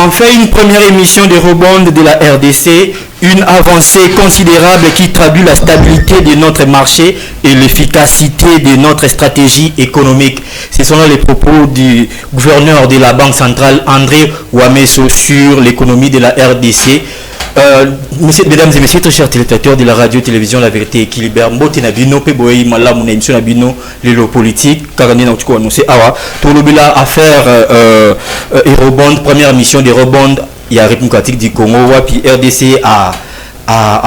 Enfin, une première émission des rebonds de la RDC, une avancée considérable qui traduit la stabilité de notre marché et l'efficacité de notre stratégie économique. Ce sont là les propos du gouverneur de la Banque centrale, André Ouamesso, sur l'économie de la RDC. Mesdames et messieurs, très chers téléspectateurs de la radio-télévision La Vérité Équilibre, Mbote Nabino, Peboyi Malam, émission Nabino, l'élo politique, Karani Nautiko annoncé Awa, Touloubila affaire et rebond, première mission des rebonds, il y a République du Congo, puis RDC a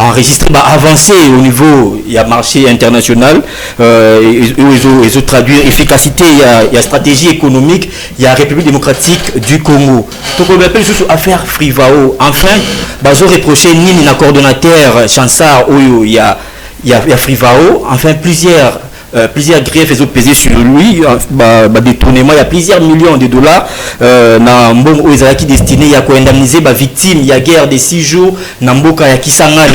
enregistré, avancé au niveau, il y a marché international, ils ont traduit efficacité, il y a stratégie économique, il y a République démocratique du Congo. Donc on appelle juste affaire Frivao. Enfin, ils ont reproché ni la coordonnateur Chansar où il y a Frivao. Enfin, plusieurs griefs ont pesé sur lui, détournement, il y a plusieurs millions de dollars qui destinés à indemniser les victimes, il y a guerre de 6 jours, Namboka ya Kisangani.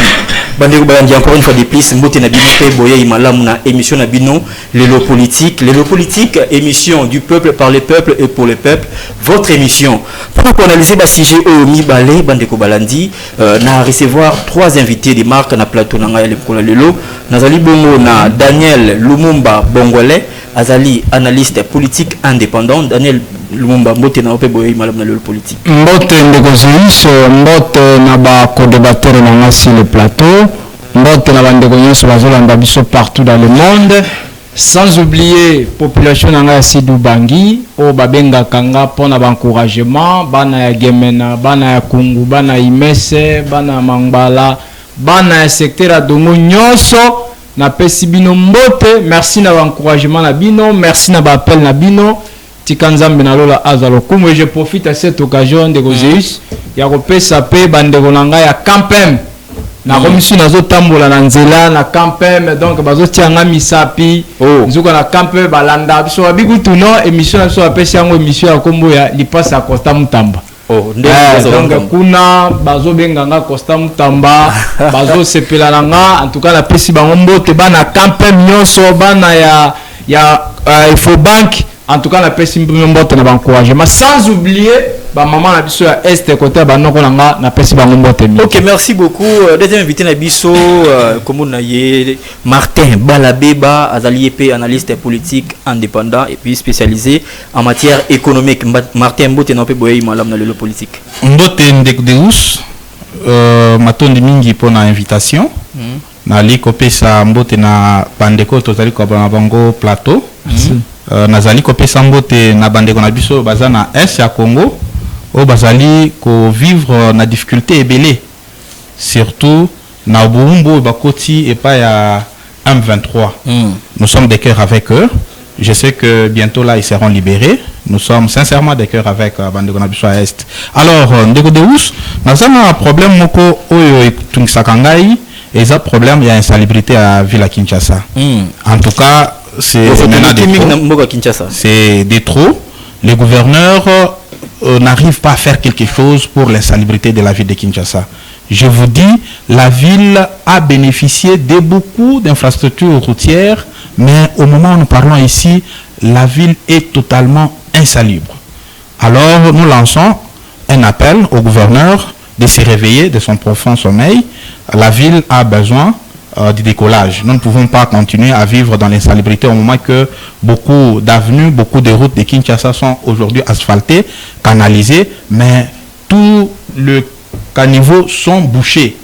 Encore une fois de plus, Mbote Nabino Boye Imalam émission Nabino, l'élo politique, émission du peuple par les peuples et pour les peuples, votre émission. Pour analyser le sujet au Mibale, Bandeko Balandi, na recevoir 3 invités de marque na plateau na Lelo, Nazali Bongo na Daniel Lumumba Bongole, Azali analyste politique indépendant, Daniel Lumumba Mbote na Ope Boye Imalam na Lelo politique. Mbote Ndegozius, Mbote na ba co-débatteur na sur le plateau. Mbote na bandeko nyonso bazolanda biso partout dans le monde, sans oublier population nanga ya Sidou Bangi o babenga kanga pona encouragement bana ya Gemena, bana ya Kungu, bana Imese, bana Mangala, bana ya secteur Adongo nyonso na pesi bino mbote. Merci na encouragement na bino, merci na ba appel na bino tikanzambe na lola azalo kumu. Et je profite à cette occasion de Gozeus ya kopesa pe bandeko nanga ya Campem na komisi nazo tambola na nzela na Campem, donc bazo tianga misapi nzuka na Campem balanda biso babikutu no émission na so apesi yango émission ya kombo ya lipasa Costa Mutamba. Donc kuna bazo benganga Costa Mutamba bazo sepela nanga en tout cas la pesi bango mbote bana Campem nyonso bana ya Infobank en tout cas la pesi mbote na encouragement, sans oublier ba maman na biso ya est côté ba noko nanga na pesi ba mbote. OK, merci beaucoup. Deuxième invité na biso comme on a Martin Balabeba, azali EP analyste politique indépendant et puis spécialisé en matière économique. Martin Mbote na pe boye malam na lelo politique. Mbote Ndekdeus matondi mingi pona invitation. Na liko pesa Mbote na bandeko tozali ko bango plateau. Nazali ko pesa Mbote na bandeko na biso baza na est ya Congo. Au bazali ko vivre na difficulté ebele, surtout na Bumbo Bakoti et pas ya M23. Nous sommes de cœur avec eux. Je sais que bientôt là ils seront libérés. Nous sommes sincèrement de cœur avec Bandeko na biso est. Alors ndeko deus nazana problème moko oyo tungisakangai et ça problème il y a insalubrité à Ville Kinshasa. En tout cas c'est des trop. Les gouverneurs n'arrive pas à faire quelque chose pour l'insalubrité de la ville de Kinshasa. Je vous dis, la ville a bénéficié de beaucoup d'infrastructures routières, mais au moment où nous parlons ici, la ville est totalement insalubre. Alors, nous lançons un appel au gouverneur de se réveiller de son profond sommeil. La ville a besoin du décollage. Nous ne pouvons pas continuer à vivre dans l'insalubrité au moment que beaucoup d'avenues, beaucoup de routes de Kinshasa sont aujourd'hui asphaltées, canalisées, mais tous les caniveaux sont bouchés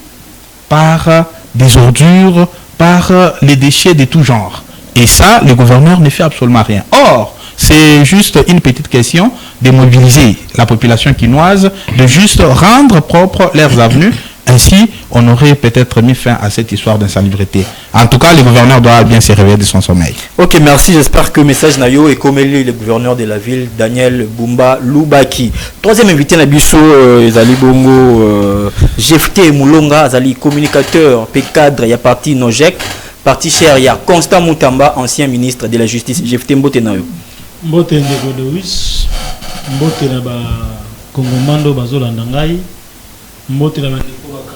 par des ordures, par les déchets de tout genre. Et ça, le gouverneur ne fait absolument rien. Or, c'est juste une petite question de mobiliser la population quinoise, de juste rendre propre leurs avenues. Ainsi, on aurait peut-être mis fin à cette histoire d'insalubrité. En tout cas, le gouverneur doit bien se réveiller de son sommeil. Ok, merci. J'espère que le message Nayo est comme le gouverneur de la ville, Daniel Bumba Lubaki. Troisième invité, Nabiso, Zali Bongo, Jefté Moulonga, Zali communicateur, P-cadre, il y a parti Nojek, parti cher, il y a Constant Moutamba, ancien ministre de la Justice. Jefté Mbote Nayo. Mbote Ndegodowis, Mbote Naba Kongomando Bazolandangai, Mbote Naba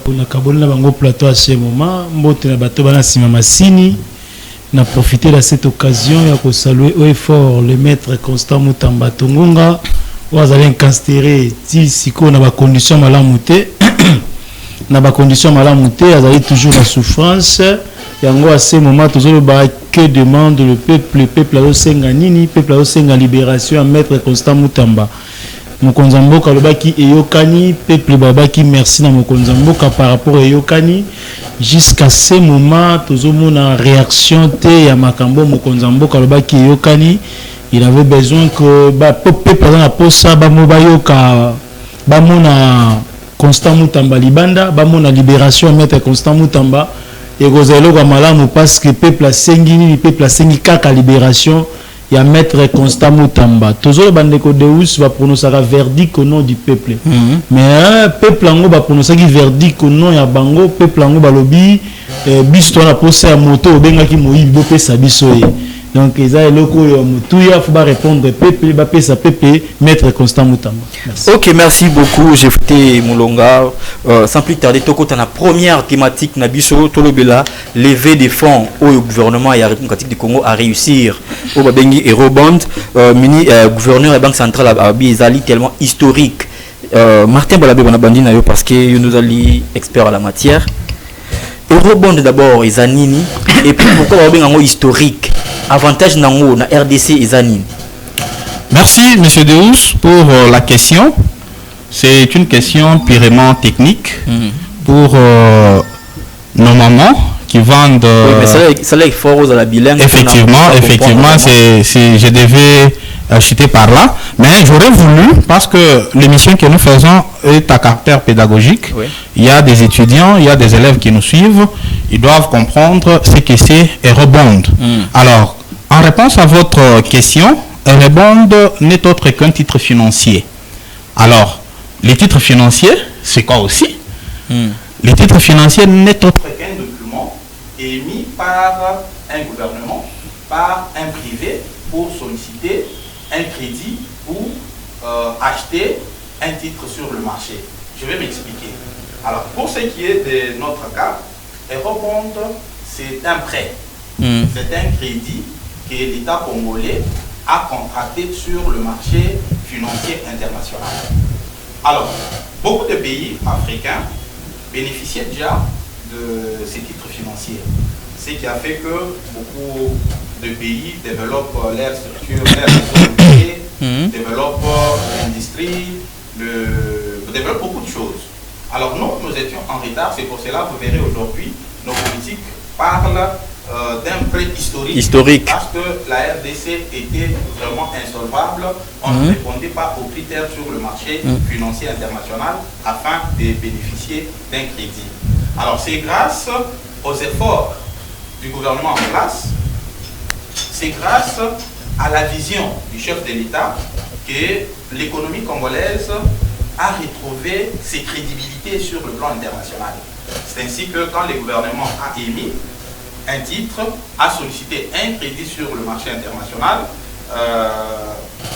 na kaboni na bango plateau à ce moment. Mbote na bato bana sima masini. Na profiter de cette occasion ya ko saluer au effort le maître Constant Moutamba Tongonga vous allez incarcérer si siko na ba condition malamu te na ba condition malamu te vous allez toujours la souffrance yango à ce moment toujours ba que demande le peuple a senga nini peuple a senga libération à maître Constant Mutamba mokonzi mboka lobaki eyokani peuple babaki merci na mokonzi mboka par rapport eyokani jusqu'à ce moment tozomona réaction te ya makambo mokonzi mboka lobaki eyokani il avait besoin que ba peuple na posa ba mobayoka ba mona Constant Mutamba libanda ba mona libération à maître Constant Mutamba et gozelo ka malamu parce que peuple a sengi ni peuple a sengi kaka libération il y a maître Constant Mutamba toujours bandeko Deus va prononcer un verdict au nom du peuple mais peuple ango va prononcer un verdict au nom ya bango peuple ango balobi biso na posa ya moto benga ki moyibi bo pesa biso ye donc eza eloko yo mutuya faut ba répondre peuple ba pesa peuple maître Constant Mutamba. OK, merci beaucoup Jefté Moulonga. Sans plus tarder toko ta première thématique na biso tolobela lever des fonds au gouvernement et République du Congo à réussir au babengi Eurobond mini gouverneur et banque centrale a bizali tellement historique. Martin Balabé bana bandi na yo parce que nous ali expert à la matière. Eurobond d'abord ezanini et puis pourquoi babenga historique avantage nango na RDC ezanini. Merci monsieur Deus pour la question. C'est une question purement technique pour nos mamans qui vendent. Oui, mais ça là il faut à la bilingue. Effectivement, je devais chuter par là, mais j'aurais voulu parce que l'émission que nous faisons est à caractère pédagogique. Oui. Il y a des étudiants, il y a des élèves qui nous suivent, ils doivent comprendre ce que c'est Eurobond. Alors, en réponse à votre question, Eurobond n'est autre qu'un titre financier. Alors, les titres financiers, c'est quoi aussi? Les titres financiers n'est autre qu'un document émis par un gouvernement, par un privé pour solliciter un crédit ou acheter un titre sur le marché. Je vais m'expliquer. Alors, pour ce qui est de notre cas, Eurobond, c'est un prêt. C'est un crédit que l'État congolais a contracté sur le marché financier international. Alors, beaucoup de pays africains bénéficiaient déjà de ces titres financiers. Ce qui a fait que beaucoup de pays développent leur structure, leur économie, développent l'industrie, développent beaucoup de choses. Alors nous étions en retard, c'est pour cela que vous verrez aujourd'hui, nos politiques parlent d'un prêt historique. Parce que la RDC était vraiment insolvable, on ne répondait pas aux critères sur le marché financier international afin de bénéficier d'un crédit. Alors c'est grâce aux efforts du gouvernement en place, c'est grâce à la vision du chef de l'État que l'économie congolaise a retrouvé ses crédibilités sur le plan international. C'est ainsi que quand le gouvernement a émis un titre, a sollicité un crédit sur le marché international,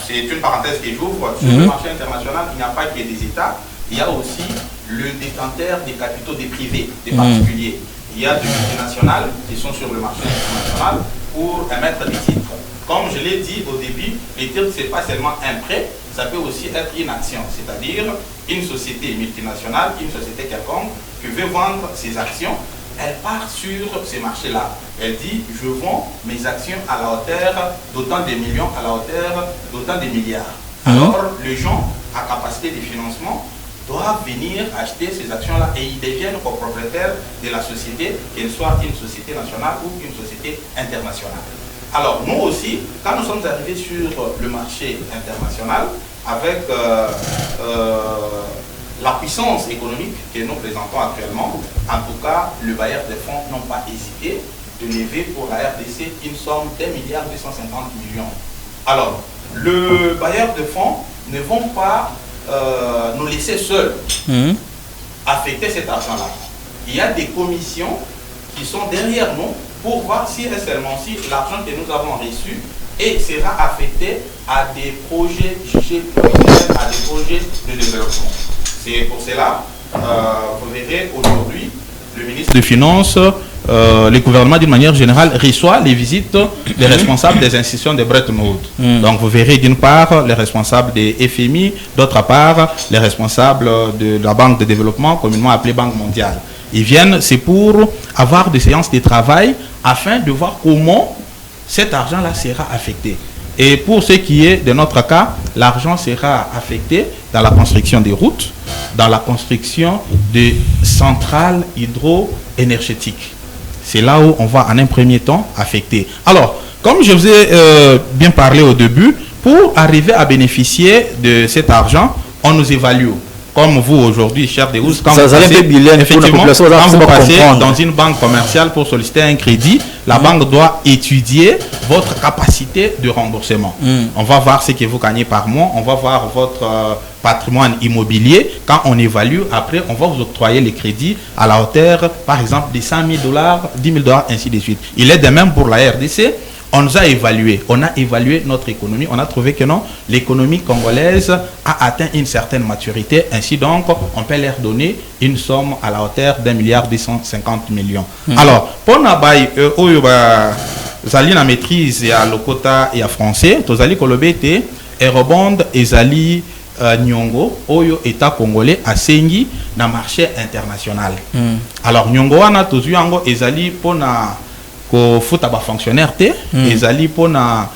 c'est une parenthèse que j'ouvre, sur le marché international, il n'y a pas que des États, il y a aussi le détenteur des capitaux des privés, des particuliers. Il y a des multinationales qui sont sur le marché international pour émettre des titres. Comme je l'ai dit au début, les titres, ce n'est pas seulement un prêt, ça peut aussi être une action, c'est-à-dire une société multinationale, une société quelconque qui veut vendre ses actions, elle part sur ces marchés-là. Elle dit, je vends mes actions à la hauteur d'autant de millions, à la hauteur d'autant de milliards. Alors, les gens à capacité de financement doivent venir acheter ces actions-là et ils deviennent copropriétaires de la société, qu'elle soit une société nationale ou une société internationale. Alors, nous aussi, quand nous sommes arrivés sur le marché international, avec la puissance économique que nous présentons actuellement, en tout cas, le bailleur de fonds n'ont pas hésité de lever pour la RDC une somme d'1,250 milliard. Alors, le bailleur de fonds ne vont pas nous laisser seuls affecter cet argent-là. Il y a des commissions qui sont derrière nous pour voir si et seulement si l'argent que nous avons reçu sera affecté à des projets jugés prioritaires, à des projets de développement. C'est pour cela, vous verrez aujourd'hui, le ministre des Finances le gouvernement d'une manière générale reçoit les visites des responsables des institutions de Bretton Woods. Donc vous verrez d'une part les responsables des FMI, d'autre part les responsables de la Banque de développement, communément appelée Banque mondiale. Ils viennent, c'est pour avoir des séances de travail afin de voir comment cet argent-là sera affecté. Et pour ce qui est de notre cas, l'argent sera affecté dans la construction des routes, dans la construction de centrales hydro-énergétiques. C'est là où on va en un premier temps affecter. Alors, comme je vous ai bien parlé au début, pour arriver à bénéficier de cet argent, on nous évalue. Comme vous aujourd'hui, cher Deus, quand vous passez dans une banque commerciale pour solliciter un crédit, la banque doit étudier votre capacité de remboursement. On va voir ce que vous gagnez par mois, on va voir votre patrimoine immobilier. Quand on évalue, après, on va vous octroyer les crédits à la hauteur, par exemple, de $100 000, $10 000, ainsi de suite. Il est de même pour la RDC. On nous a évalué, notre économie, on a trouvé que non, l'économie congolaise a atteint une certaine maturité, ainsi donc on peut leur donner une somme à la hauteur d'1,250 milliard. Alors, pour nous zali na maîtrise ya lokota et à français, tozali kolobete eurobond ezali nyongo oyo état congolais asengi na marché international. Alors nyongo wana tozu yango ezali pona ko futa ba fonctionnaire te ezali pona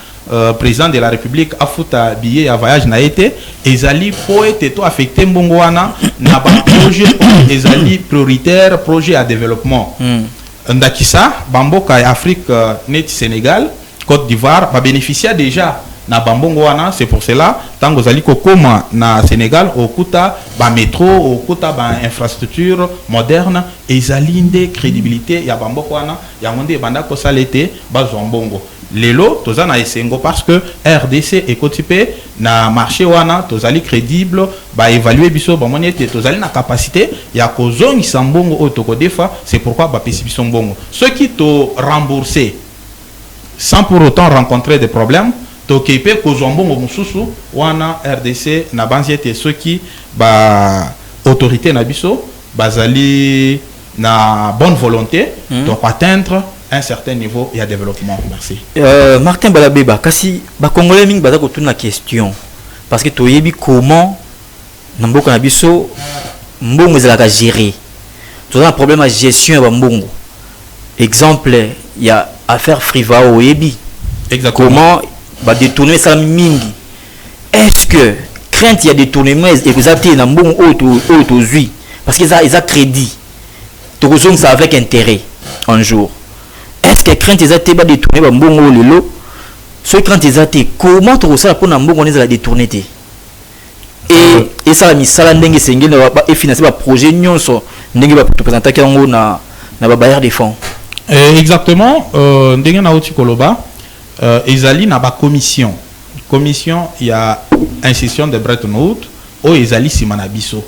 président de la république a futa billet ya voyage na été ezali po ete to affecté mbongo wana na ba projet ezali prioritaire projet à développement ndakisa bamboka ya Afrique net Sénégal Côte d'Ivoire ba bénéficier déjà na bambongo wana. C'est pour cela tango zali kokoma na Sénégal okuta ba métro okuta ba infrastructure moderne ezali nde crédibilité ya bamboko wana ya monde banda ko salete ba zombongo lelo toza na esengo parce que RDC ekotipé na marché wana tozali crédible ba évaluer biso ba monete tozali na capacité ya kozongisa mbongo oyo tokodefa. C'est pourquoi ba pesi biso mbongo ceux qui to rembourser sans pour autant rencontrer des problèmes tokepe kozwambongo mususu wana RDC na banziete ceux qui ba autorité na biso bazali na bonne volonté donc atteindre un certain niveau et à développement. Merci. Martin Balabeba kasi ba congolais mingi baza kotuna question parce que toyebi comment na mboka na biso mbongo ezalaka gérer toza un problème à gestion ya mbongo. Exemple il y a affaire Friva oyebi comment va détourner ça mingi. Est-ce que crainte il y a détournement exacté dans bon auto zui parce qu'ils a crédit tout ça avec intérêt un jour. Est-ce que crainte ils a été détourner ba bon lelo ce crainte ils a été comment tout ça pour na bon on les a détourné et ça la misala ndenge sengeli ba et financer ba projet nyonso ndenge ba présenter kango na ba bailleur de fonds. Exactement ndenge na oti koloba ezali na ba commission il y a institution de Bretton Woods o ezali simana biso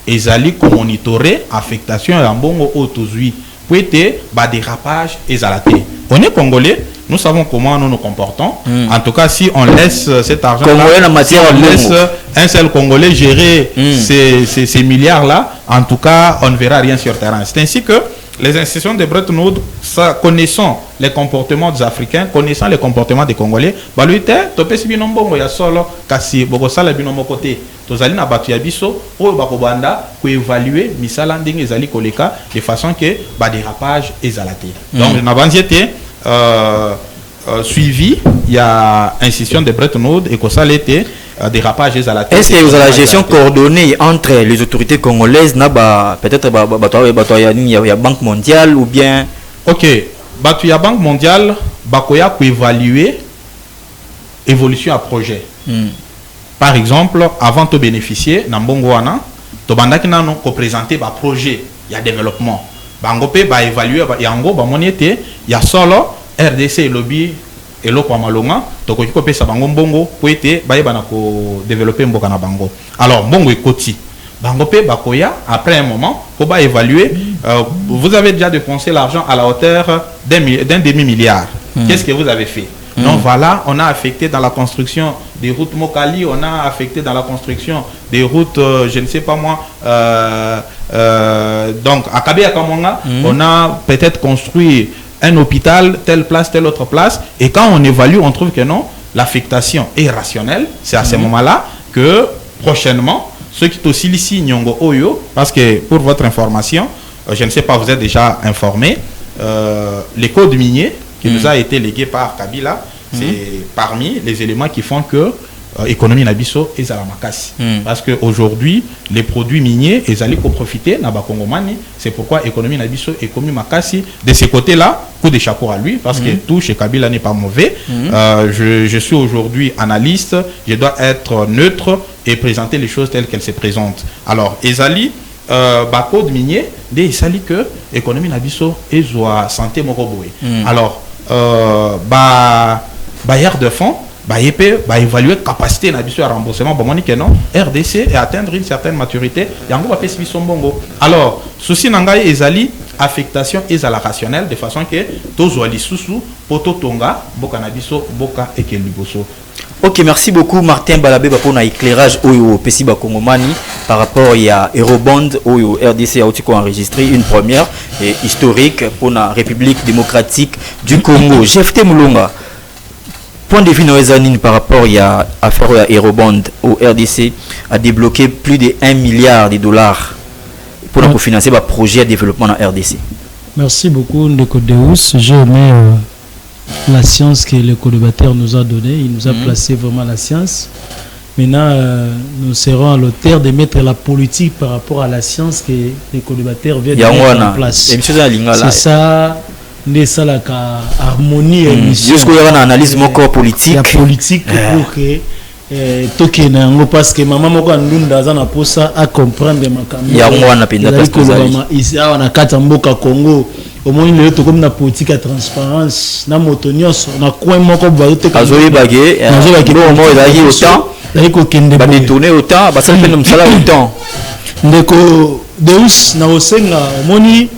ezali ko monitorer affectation ya mbongo otozui pour être ba dérapage ezalate. On est congolais, nous savons comment nous nous comportons. En tout cas si on laisse cet argent là, si on laisse un seul congolais gérer ces milliards là, en tout cas on ne verra rien sur terrain. C'est ainsi que les institutions de Bretton Woods, connaissant les comportements des Africains, connaissant les comportements des Congolais, baluite, topesi binombo ya solo kasi bokosala binomo côté. Tozali na batu ya biso oyo bakobanda ko évaluer misala ndenge ezali koleka de façon que ba dérapage ezalate. Donc na banziete suivi il y a institution de Bretton Woods et ko salete dérapage ezalate. Est-ce que vous avez la gestion coordonnée entre les autorités congolaises na ba peut-être il y a Banque mondiale ou bien OK, batu ya Banque mondiale bakoya ko évaluer évolution à projet. Par exemple, avant de bénéficier na mbongo wana, to bandaki nano ko présenter ba projet ya développement. Bango pe ba évaluer ba yango ba monete ya solo RDC lobby et lo kwa malonga to ko pesa bango mbongo po ete ba yeba na ko développer mboka na bango. Alors mbongo ekoti bango pe bakoya après un moment pour ba évaluer vous avez déjà dépensé l'argent à la hauteur d'un demi-milliard. Qu'est-ce que vous avez fait? Donc voilà, on a affecté dans la construction des routes Mokali, on a affecté dans la construction des routes, je ne sais pas moi, donc à Kabé Kamonga, on a peut-être construit un hôpital, telle place, telle autre place, et quand on évalue, on trouve que non, l'affectation est rationnelle. C'est à ce moment-là que prochainement, ceux qui sont aussi ici, Nyongo Oyo, parce que pour votre information, je ne sais pas, vous êtes déjà informé, les codes miniers qui nous a été légué par Kabila, c'est parmi les éléments qui font que l'économie Nabiso est à la makasi. Parce qu'aujourd'hui, les produits miniers, ils allaient profiter na Bakongomani. C'est pourquoi l'économie Nabiso est comme makasi. De ce côté-là, coup de chapeau à lui, parce que tout chez Kabila n'est pas mauvais. Je suis aujourd'hui analyste, je dois être neutre et présenter les choses telles qu'elles se présentent. Alors, Ezali, code minier, il s'agit que l'économie Nabiso est à santé moroboé. Alors, bailleur de fonds, évaluer capacité de remboursement, RDC et atteindre une certaine maturité. Alors, souci nangai ezali affectation est à la rationnelle de façon que tous les sous pour tonga boka nabiso boka et liboso. Ok, merci beaucoup Martin Balabé pour l'éclairage au Pesiba Kongomani par rapport à Eurobond au RDC a enregistré une première et historique pour la République démocratique du Congo. Jefte Moulonga, point de vue Noézanine par rapport à l'affaire Eurobond au RDC a débloqué plus de 1 milliard de dollars pour financer le projet de développement en RDC. Merci beaucoup Ndeko Deus. J'ai aimé la science que le co-débatteur nous a donné. Il nous a placé vraiment la science. Maintenant, nous serons à l'auteur de mettre la politique par rapport à la science que le co-débatteur vient de mettre en place. C'est ça, c'est la harmonie et mission. Jusqu'à une analyse politique. La politique pour que parce que maman moko ndunda za na posa a comprendre makambo ya mwana penda parce que ici on kata mboka Congo au moins le to comme na politique à transparence na motonios na coin moko ba te azoyi bagé no mo ezali autant ko kende ba détourner autant ba ça fait nous sala autant ndeko Deus na osenga moni.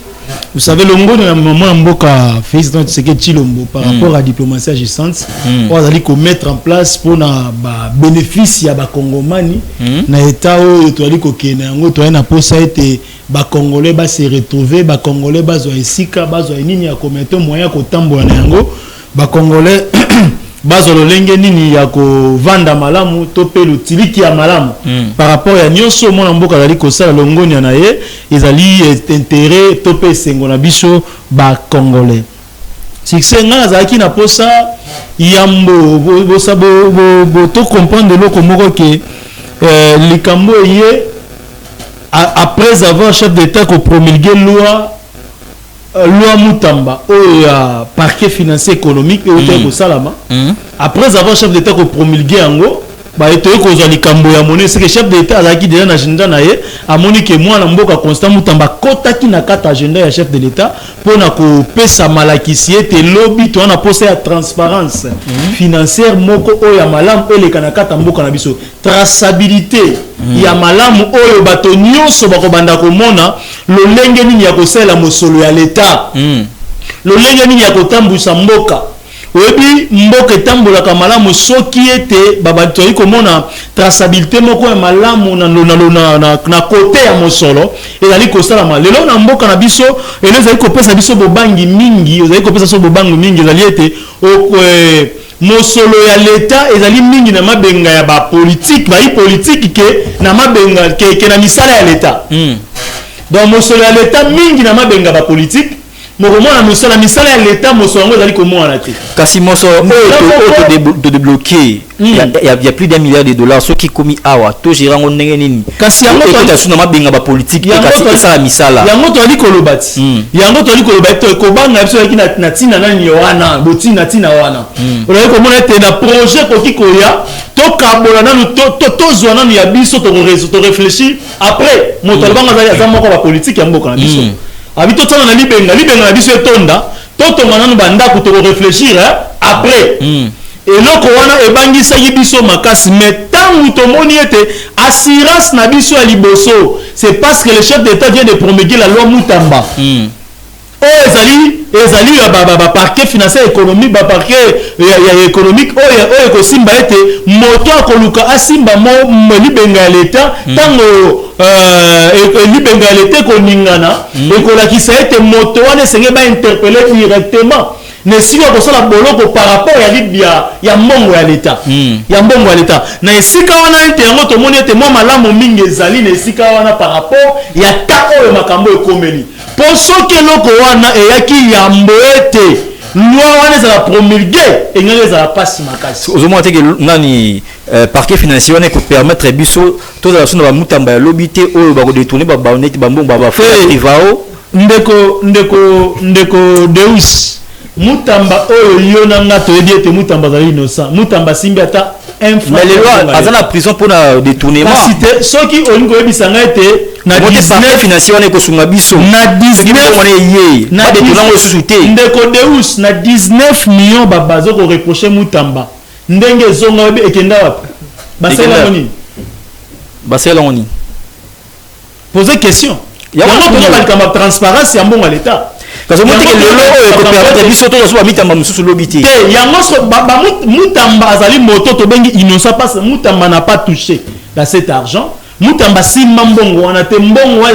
Vous savez, le monde à un moment mboka fait donc c'est que Chilombo par rapport à la diplomatie agissante, on va aller mettre en place pour na bénéfice ya ba Congomani na état où tu ali ko Kenya ngo to na posa été ba Congolais ba se retrouver ba Congolais ba zo esika ba zo nini ya kometo moyen ko tambola na yango ba Congolais bazo lolenge nini ya ko vanda malamu to pe lutiliki ya malamu par rapport ya nyonso mona mboka zali ko sala longoni na ye ezali intérêt to pe sengo na biso ba Congolais succès nga zaki na posa yambo bo sabo bo to comprendre loko moko ke likambo ye après avoir chef d'état ko promulguer loi Mutamba au parquet financier économique et au Salama après avoir chef d'état ko promulguer ango ba eto ko zali kambo ya monnaie c'est que chef d'état azaki déjà na agenda na ye amoni ke moi na mboka Constant Mutamba kotaki na kata agenda ya chef de l'état pour na ko pesa malakisi ete lobby to na poser ya transparence financière moko o ya malamu ele kana kata mboka na biso traçabilité ya malamu oyo bato nyonso bakobanda komona lolenge nini ya kosala mosolo ya l'état lolenge nini ya kotambusa mboka oyebi mboka etambolaka malamu soki ete babato yi komona traçabilité moko ya malamu na kote ya mosolo ezali kosalama lelo na mboka na biso ezali kopesa biso bobangi mingi ezali kopesa so bobangi mingi ezali ete mosolo ya l'état ezali mingi na mabenga ya ba politique ba politique ke na mabenga ke na misala ya l'état donc mosolo ya l'état mingi na mabenga ba politique mokomona misala ya l'état mosolo ngo ezali komona te kasi mosolo de débloquer il y a plus d'1 milliard de dollars ceux qui commis awa to girango ndenge nini kasi yango to suna mabenga ba politique kasi ça la misala yango to ali kolobati yango to ali kolobati to kobanga biso yaki na tina nani wana botina tina wana olai komona ete na projet koki koya to kabola nanu to zwa nanu ya biso to réfléchir après moto albanga za moko ba politique ya mboka na biso habito tona na libenga na biso etonda to tonga nanu bandako to réfléchir après eloko wana ebangisaki biso makasi mais tangu tomoni ete assurance na biso ya liboso c'est parce que le chef d'état vient de promulguer la loi Mutamba ezali parquet financier économique parquet économique oyo simba ete moto akoluka asimba mo libenga l'état tango libenga l'état koningana ekolakisa ete moto wana senge ba interpeller directement ne siko kosala boloko par rapport ya libia ya mbongo ya l'état ya mbongo ya l'état na esika wana ete yango tomoni ete mwa malamu mingi ezali na esika wana par rapport ya ta oyo makambo ekomeli po soki eloko wana eyaki yambo ete loi wana ezala promulgué engenge ezala pasi makasi ozomona teke nani parquet financier wana ekopermettre biso tozala so na bamutamba ya lobi te oyo bakodetourne baneti bambongo bafrère privao ndeko Deus mutamba oyo yo nanga toyebi ete mutamba azali innocent mutamba simbi ata mais les lois aza na prison mpona détournement kasi soki olingi koyebisa ngai ete na 19 financier wana ekosunga biso na 19 wana ye badetournango lisusu te ndeko Deus na 19 millions babazo koreproche mutamba ndenge ezonga oyebi ekenda wapi basalango nini basalango nini poser question yango toza balikamba transparence ya mbongo ya l'état parce que moteke lelo oyo ekopermettre biso toza bamitamba mosusu lobi te yango mutamba azali moto tobengi innocent parce que mutamba n'a pas touché dans cet argent mutamba simba mbongo wana te mbongo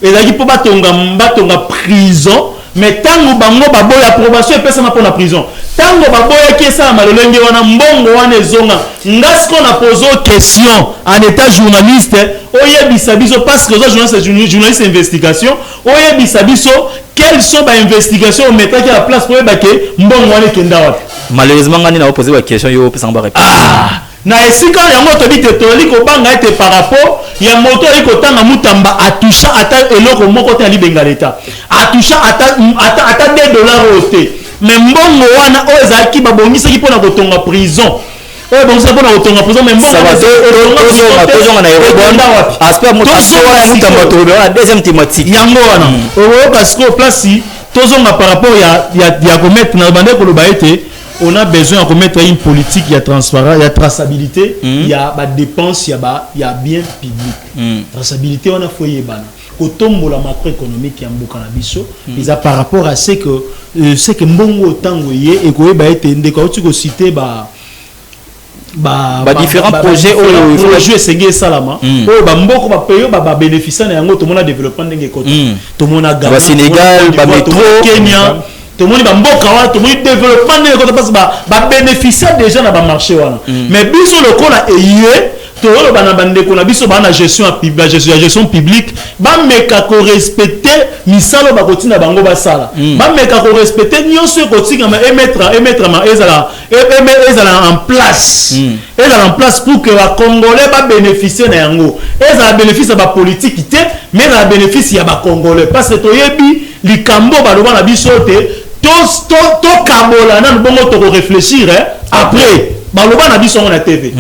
ezalaki mpo batonga prison mais tango bango baboya approbation epesama mpo na prison tango baboyaki esalama lolenge wana mbongo wana ezonga ngasi ko na pose question en état journaliste oyebisa biso parce que oza journaliste investigation oyebisa biso quelles sont les investigations au mettre à la place pour que mbongo wana ekenda wapi malheureusement ngani na poser ba question yo pesa ngba réponse na esika yango to bite toli ko banga ete par rapport ya moto iko tanga mutamba atusha ata eloko moko te libenga l'état atusha ata $2 ote mais mbongo wana o ezaki babongisa ki pona kotonga prison oyo bongisa pona kotonga prison mais mbongo ozonga na eurobond aspect moto wana mutamba to la deuxième thématique yango wana o parce que place tozonga par rapport ya commettre na bande ko loba ete on a besoin de remettre une politique, il y a transparence, il y a traçabilité, il y a dépenses, il y a bien public. Traçabilité, on a foyer bana. Au tombeau la macroéconomique qui est en Bokanabiso, ils a par rapport à ce que mbongo tango yé et que ba été ndeko tu ko citer différents projets au jouer sengé salama o ba mboko ba payo ba bénéficier na yango to mona développement ndenge ko to mona Ghana Sénégal ba métro Kenya tout le monde va mboka tout le monde développement parce que bénéficier déjà dans le marché mais biso le cola est tout le bana bande ko na biso bana gestion publique ba meka ko respecter misalo ba kotina bango ba sala ba meka ko respecter nyonso ko tika ma emettre ma ezala en place pour que la congolais ba bénéficier na yango ezala bénéfice ba politique té mais la bénéfice ya ba congolais parce que toyebi likambo ba loba na biso te to kabola na bongo to réfléchir après baloba na biso na TV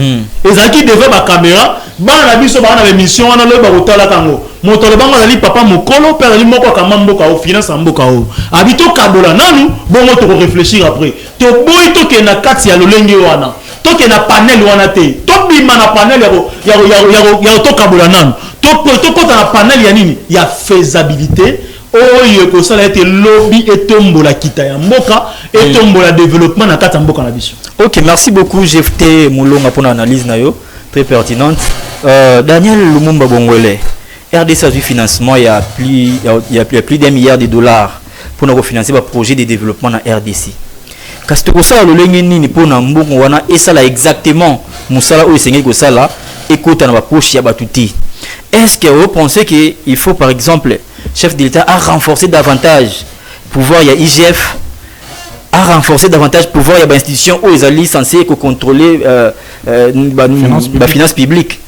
ezaki devant ba caméra bana na biso bana na émission wana lo ba kotala kango moto lo bango ali papa mokolo père ali moko kama mboka o finance mboka o habito kabola nanu bongo to réfléchir après to boy to ke na kati ya lolenge wana to ke na panel wana te to bima na panel ya to kabola nanu to kota na panel ya nini ya faisabilité oyo ko sala ete lobby etombola kita ya mboka etombola développement na kata mboka na biso. OK, merci beaucoup GFT Moulonga pour l'analyse na yo très pertinente. Daniel Lumumba Bongolais, RDC a du financement il y a plus d'$1 milliard pour nous financer le projet de développement na RDC. Kasi to ko sala lolenge nini pour na mbongo wana esala exactement musala oyo sengé ko sala ekota na ba poche ya batuti. Est-ce que vous pensez que il faut par exemple chef de l'État a renforcé davantage pouvoir, il y a IGF a renforcé davantage pouvoir, il y a des institutions où ils sont censés contrôler la finance publique.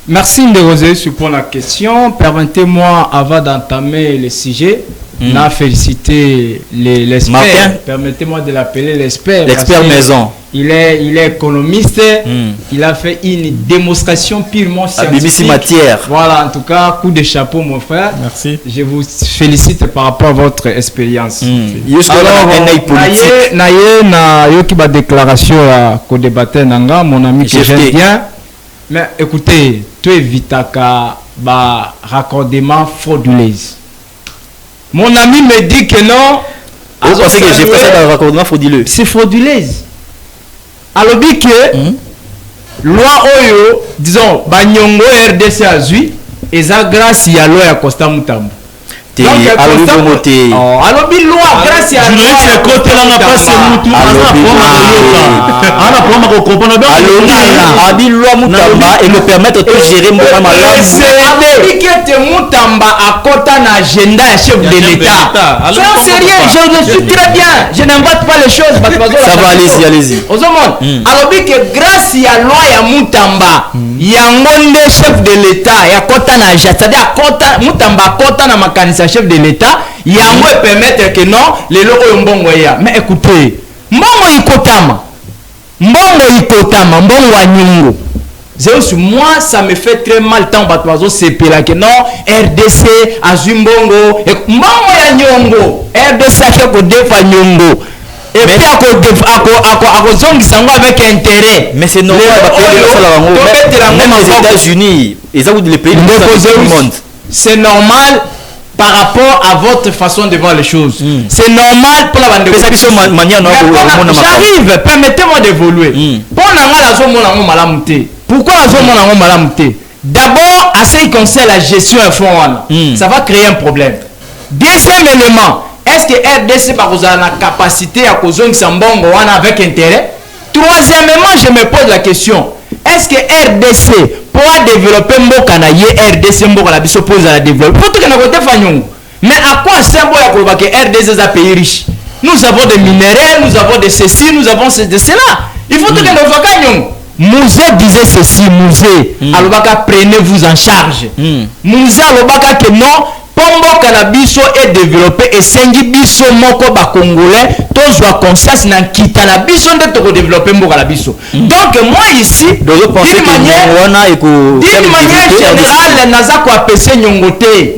Merci de Rosé pour la question. Permettez-moi, avant d'entamer le sujet, n'a félicité l'expert. Permettez-moi de l'appeler l'expert. L'expert maison. Il est économiste. Il a fait une démonstration purement scientifique. Matière. Voilà, en tout cas, coup de chapeau, mon frère. Merci. Je vous félicite par rapport à votre expérience. Alors, na yoki ba déclaration à co-débatteur nanga, mon ami que j'aime bien. Mais écoutez, tu évites ba raccordement frauduleux. Mon ami me dit que non. Vous pensez que j'ai fait ça dans le raccordement frauduleux? C'est frauduleuse. Alors, que loi Oyo, disons, Banyongo RDC Azui, et ça grâce à la loi à Costa Mutambo. Alors, loi grâce à et me permettre de gérer mon Mutamba à Kota na agenda chef de l'État. C'est sérieux, je le suis très bien. Je n'invente pas les choses. Ça va, allez-y. Alors que grâce à la loi ya Mutamba, il y a un chef de l'État, il y a Kota na agenda, c'est-à-dire Mutamba Kota na makanisa chef de l'État, il y a un permettre que non, les locaux mbongo ya. Mais écoutez, mbongo ikotama, mbongo anyungo. Moi, ça me fait très mal tant que c'est que non, RDC, Azumbongo, mbongo ya nyongo, RDC a fait que defa nyongo. Et puis à cause avec intérêt. Mais c'est normal, même aux États-Unis, ils ont les pays du monde. C'est normal par rapport à votre façon de voir les choses. C'est normal pour la bande. J'arrive, permettez-moi d'évoluer. Pourquoi la d'abord, à ce qui concerne la gestion du fonds, ça va créer un problème. Deuxième élément, est-ce que RDC a la capacité à causer un avec intérêt? Troisièmement, je me pose la question. Est-ce que RDC pourra développer Mbokanaye, RDC Mbokanabiso pose à la développer? Mais à quoi sert que RDC a pays riche? Nous avons des minéraux, nous avons des ceci, nous avons de cela. Il faut que nous fassions. Mouzé disait ceci, Mouzé. Alobaka, prenez-vous en charge. Mouzé Alobaka que non. Pombo Kanabiso est développé et Sengi Biso Moko ba Congolais, tous ont conscience n'a quitté la biso de développer Moko Kanabiso. Donc moi ici, d'une manière générale, naza ko apese nyongote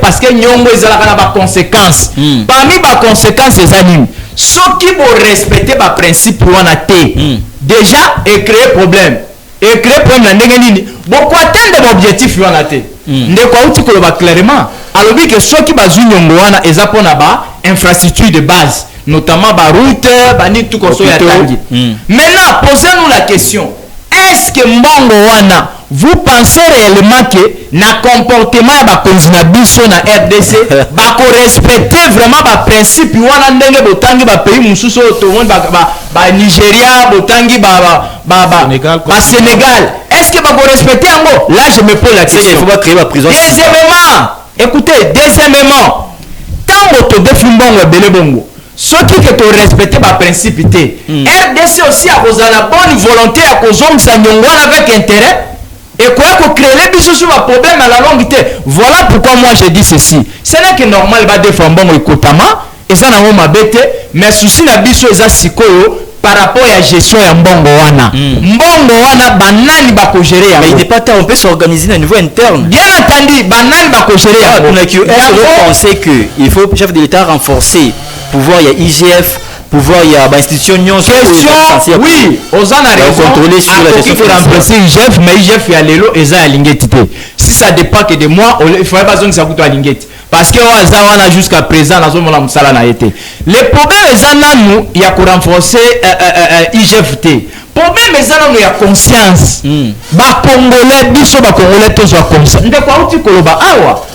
parce que nyongo ezala kana ba conséquences. Parmi ba conséquences ces animes, ceux qui vont respecter ba principe wana té, déjà et créer problème. Et créer problème ndenge nini? Beaucoup atteindre l'objectif wana té. Ndeko auti koloba clairement alobi que ceux qui bazu nyongo wana eza pona ba infrastructure de base, notamment ba route bani tout koso ya tangi. Maintenant posez-nous la question, est-ce que mbongo wana vous pensez réellement que na comportement ya ba konzina biso na RDC ba ko respecter vraiment ba principe wana ndenge botangi ba pays mususu to ba Nigeria botangi ba Sénégal? Est-ce que va respecter en gros? Là, je me pose la question. Il faut pas créer la prison. Deuxièmement, écoutez, tant que tu défends bon belé bongo, ceux qui te respectent par principe, RDC aussi a la bonne volonté à cause de ça avec intérêt. Et quoi que créer les bisous sur un problème à la longue. Voilà pourquoi moi je dis ceci. Ce n'est que normal va défendre bon écoutama et ça n'a pas bête, mais souci na bisous eza sikoyo. Par rapport à la gestion de Mbongo wana. Mbongo wana banani bako gérer. Mais il n'est pas tard, on peut s'organiser à niveau interne. Bien entendu, banani bako gérer. Est-ce que vous pensez qu'il faut le chef de l'État renforcer pouvoir il y a IGF, pouvoir il y a institution question oui, aux en contrôler sur la gestion pour remplacer IGF, mais IGF y a l'élo et ça a l'ingétité. Si ça dépend que de moi, il faudrait pas que ça coûte à l'ingétité. Parce que on a jusqu'à présent la zone où a été. Les problèmes nous il y a pour renforcer IGFT. Problème nous il y a conscience. Ba Congolais biso ba Congolais tous ont conscience. Ndeko uti koloba awa.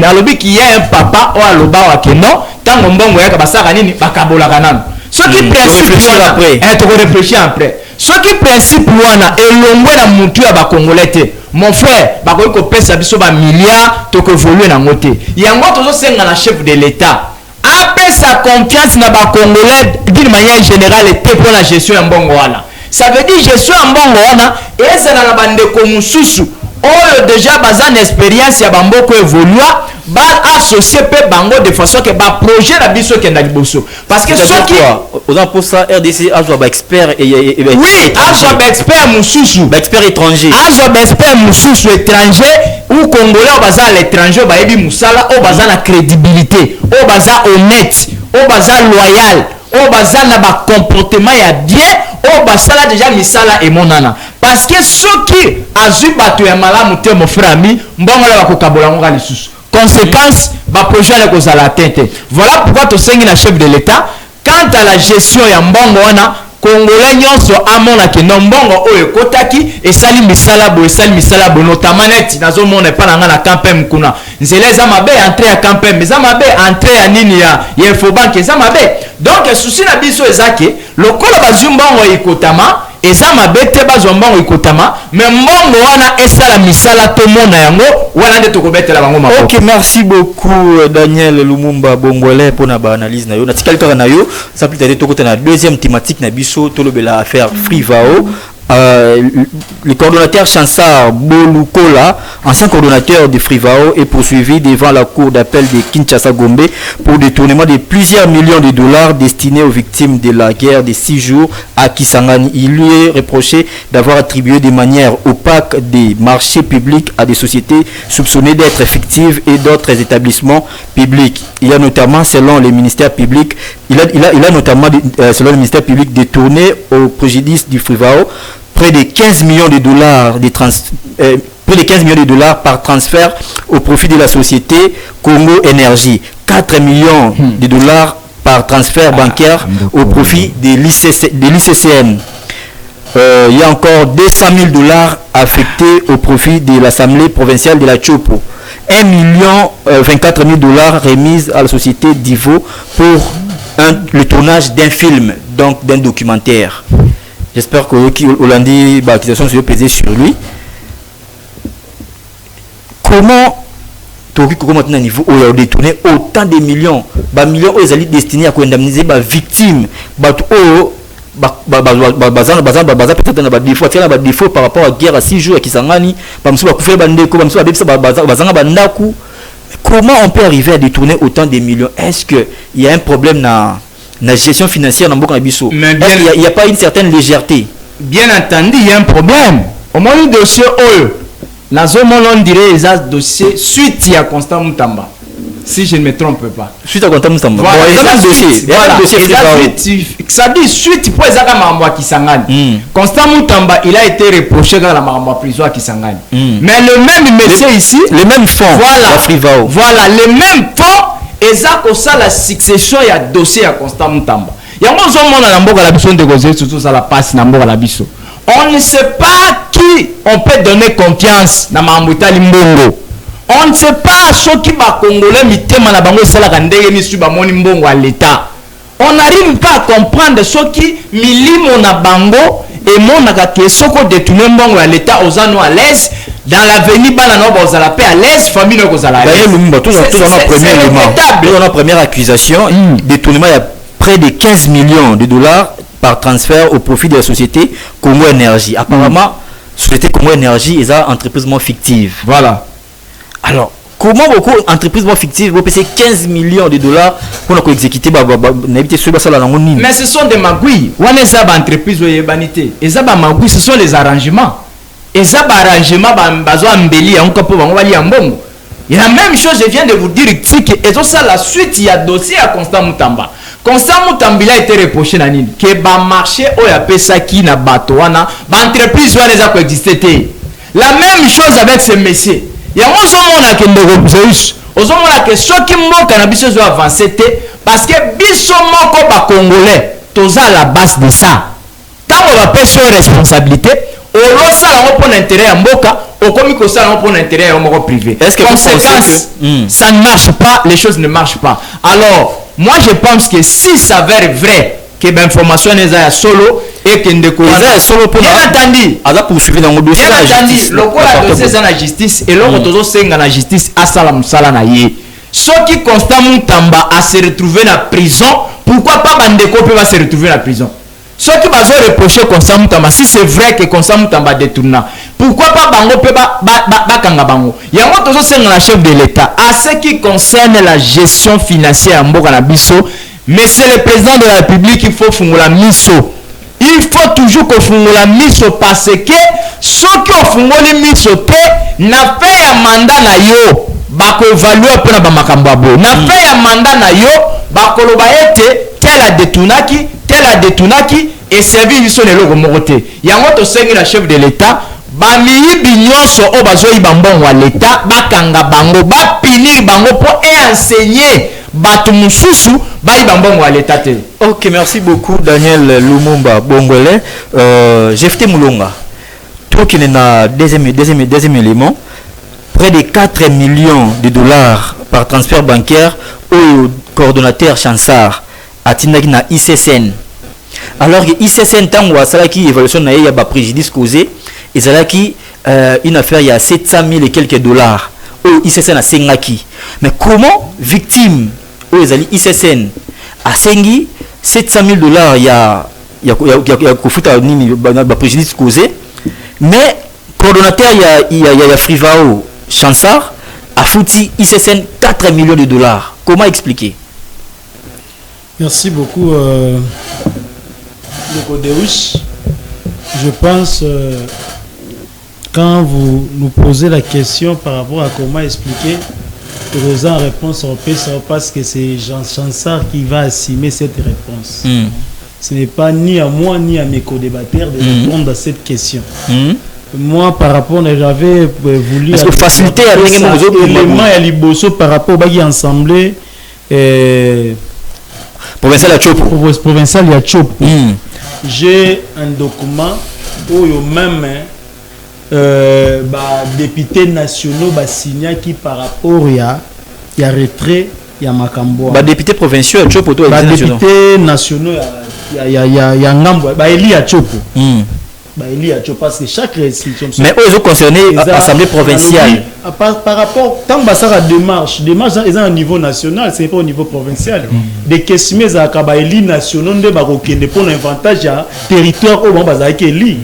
Alobi qui y a un papa ou aloba wa keno tango mbongo yaka basaka nini bakabola kanana. Ce qui principe après. Tu réfléchir après. Ce qui principe wana elongwe na mutu ya ba Congolais te. Mon frère, bakoy ko pesa biso ba milliards to ko évoluer na ngote. Yango tozo senga na chef de l'État. Après sa confiance na ba Congolais d'une manière générale et pour la gestion ya mbongo wana. Ça veut dire gestion ya mbongo wana et ça na bande ko mususu. Oh déjà bazan expérience ya bamboko évolua ba associé pe bango de façon que ba projet la biso ke na liboso parce que ceux qui on pour ça RDC a joué expert et oui a joué expert mususu expert étranger a joué expert mususu étranger ou congolais au bazar l'étranger ba ebi musala au bazar la crédibilité au bazar honnête au bazar loyal au bazar na ba comportement ya bien au bazar déjà misala et monana parce que ceux qui a joué bato ya malamu te mon frère ami mbongo la ba ko kabola ngo lisusu. conséquence projet na kozala atteinte. Voilà pourquoi to sengi na chef de l'État quant à la gestion ya mbongo wana Congolais nyonso amona ke no mbongo oyo kotaki esali misala bo notamment net nazomona pa na na campagne kuna nzela za mabe entrée ya campagne za mabe entrée ya nini ya Infobank za mabe. Donc souci na biso ezake lokola bazwi mbongo ikotama eza mabe te bazwa mbongo ikotama mais mbongo wana esala misala to mona yango wana nde tokobetela bango mako. OK, merci beaucoup Daniel Lumumba Bongolais pour na ba analyse na yo. Na tikali kaka na yo, ça plus tard tokota na deuxième thématique na biso tolobela affaire Frivao. Le coordonnateur Chansar Bolukola, ancien coordonnateur de Frivao, est poursuivi devant la cour d'appel de Kinshasa-Gombe pour détournement de plusieurs millions de dollars destinés aux victimes de la guerre de 6 jours à Kisangani. Il lui est reproché d'avoir attribué de manière opaque des marchés publics à des sociétés soupçonnées d'être fictives et d'autres établissements publics. Il y a notamment, selon le ministère public, il a notamment, selon le ministère public, détourné au préjudice du Frivao près de 15 millions de dollars près de 15 millions de dollars par transfert au profit de la société Congo Énergie, 4 millions de dollars par transfert bancaire au profit de l'ICCN. Il y a encore 200 000 dollars affectés au profit de l'Assemblée provinciale de la Chopo. 1 million 24 000 dollars remis à la société Divo pour le tournage d'un film, donc d'un documentaire. J'espère que Hollandi, l'accusation se pesée sur lui. Comment maintenant niveau où il a détourné autant de millions, millions où ils allaient destinés à indemniser les victimes, peut-être des défauts par rapport à la guerre à 6 jours à Kisangani, comment on peut arriver à détourner autant de millions? Est-ce qu'il y a un problème dans la gestion financière dans le Bisso? Il n'y a pas une certaine légèreté? Bien entendu, il y a un problème. Au moins, le dossier on dirait les dossiers suite à Constant Moutamba. Si je ne me trompe pas. Suite à Constant Moutamba. Voilà, il y a un dossier. Ça dit suite pour les Agamamba Kisangani. Constant Moutamba, il a été reproché dans la Maramba prison à Kisangani. Mais le même monsieur ici. Le même fond. Voilà, le même fond. Et ça, la succession, il y a dossier à Constant Moutamba. Il y a un moment dans la mboka la biso de gozer surtout ça la passe dans mboka la biso. On ne sait pas qui on peut donner confiance dans Mamouta Limbongo. On ne sait pas ce qui va congolais mitema na bango sala kandege misu ba moni mbongo à l'état. On n'arrive pas à comprendre ce qui milimo na bango et mon que soko détourner mbongo à l'état aux anneaux à l'aise. Dans l'avenir, on va la paix à l'aise, famille nous à l'aise. Dans la première accusation, détournement, il y a près de 15 millions de dollars par transfert au profit de la société Congo Énergie. Apparemment, société Congo Énergie est une entreprise fictive. Voilà. Alors, comment beaucoup d'entreprises fictives vont payer 15 millions de dollars pour exécuter mais ce sont des magouilles. On est ça entreprise ou banité. Et ça magouilles, ce sont les arrangements. Et ça arrangement bazo mbeli en pour wali ambongo. Il y a la même chose, je viens de vous dire que et ça la suite il y a dossier à Constant Moutamba. Constant Moutamba a été reproché na nini que ba marché o ya pesa ki na bato wana ba entreprise wana za coexister. La même chose avec ces messieurs. Il y a mona ke ndeko Zeus. Ozomona que ceux qui mboka na biso zo avancer parce que biso moko ba congolais toza à la base de ça. Quand on va payer sur responsabilité pour l'intérêt à Mboka, au comique pour l'intérêt à privé. Est-ce que conséquence, ça ne marche pas, les choses ne marchent pas. Alors, moi je pense que si ça s'avère vrai que l'information est à solo et que ne solo pour bien entendu, le dossier dans la justice et l'autre dans la justice à Salam Salanaye. Ceux qui constamment Tamba à se retrouver dans la prison, pourquoi pas Bandeko peut se retrouver dans la prison? Ceux qui vont reprocher Constant Moutamba, si c'est vrai que Constant Moutamba détourne, pourquoi pas Bango peut Kanga Bango? Il y a un autre la chef de l'État. À ce qui concerne la gestion financière en Mboka Bisso, monsieur le président de la République, il faut faire la miso. Il faut toujours qu'on fasse la miso parce que ceux qui ont fait la miso, n'a fait un mandat na yo, bako évaluer pour na bamakambo. N'a fait un mandat na yo, bako lobaete tel a détournaki et servi ils sont les logos moroté. Il y a un autre la chef de l'État bamiyibi nyonso o bazoyiba mbongo ya leta bakanga bango bapinir bango po enseigner bato mosusu bayiba mbongo ya leta te. Ok, merci beaucoup Daniel Lumumba Bongwele. Jefté Moulonga, toi qui est un deuxième élément, près de 4 millions de dollars par transfert bancaire au coordonnateur Chansar à Tinaki na ICSN. Alors que ICSN tango asala ki évaluation na ya ba préjudice causé et ça qui une affaire il y a 700 000 et quelques dollars au ICSN a sengaki. Mais comment victime au ezali ICSN a sengi 700 000 dollars il y a kofuta nini ba préjudice causé, mais coordonnateur il y a Frivao Chansar a foutu ICSN 4 millions de dollars. Comment expliquer? Merci beaucoup, Deus. Je pense, quand vous nous posez la question par rapport à comment expliquer, vous en réponse au parce que c'est Jean Chansard qui va assumer cette réponse. Ce n'est pas ni à moi ni à mes co-débatteurs de répondre à cette question. Moi, par rapport, j'avais voulu... Parce que faciliter à l'élément à Liboso par rapport au bagui ensemble... Provincial à Chopo. Provincial à Chopo. J'ai un document où même députés nationaux signé qui par rapport à retrait il y a Makambo. Député provincial à Chopo. Députés nationaux il y a Ngambo. Eli à Chopo. Parce que chaque restriction. Mais eux sont concernés à l'Assemblée provinciale. Par rapport, tant que ça a démarche est à un niveau national, ce n'est pas au niveau provincial. Des questions à Kabaïli national de Barokende pour l'avantage à territoire au Bazaki.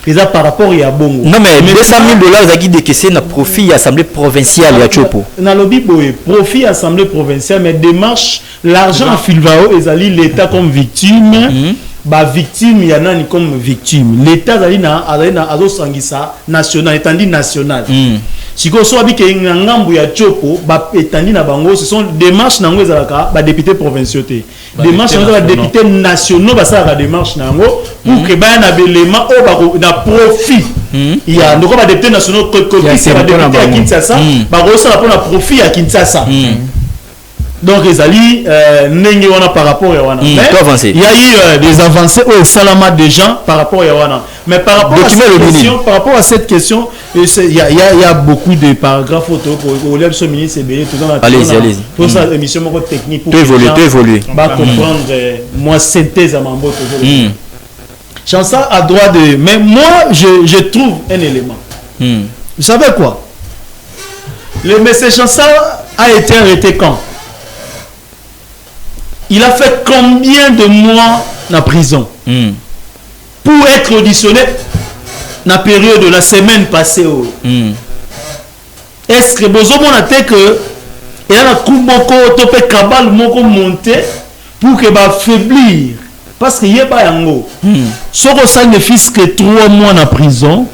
Et ça par rapport à Bongo. Non, mais 200 000 dollars qui décaissé na profit à l'Assemblée provinciale à Chopo. Dans le Biboé, profit à l'Assemblée provinciale, mais démarche, l'argent à Filvao et l'État comme victime. Victime, il y en a comme victime. L'État a sangisa national, étendue national. Si vous avez dit qu'il y a un gambo ya Chopo, étendue na bango, ce sont des démarches nango ezalaka députés provinciaux. Démarches nango députés nationaux ça démarche nango pour que ba na belema o na profit. Il y a donc ba députés nationaux côté c'est ba député à Kinshasa, ba ça pour na profit à Kinshasa. Donc les alliés par rapport à Wana. Il y a eu des avancées au Salama des gens par rapport à Wana. Mais par rapport à cette question, il y a beaucoup de paragraphes auto pour le ministre CBD tout dans la allez-y. Pour ça émission technique pour évoluer. Pas comprendre moi synthèse à Mambo toujours. Chansa a droit de mais moi je trouve un élément. Vous savez quoi? Le monsieur Chansa a été arrêté quand? Il a fait combien de mois en prison pour être auditionné dans la période de la semaine passée? Est-ce que vous avez que il y a un coup de topé cabal monté pour que va affaiblir parce qu'il y a pas yango. Si on ne fils que 3 mois en prison,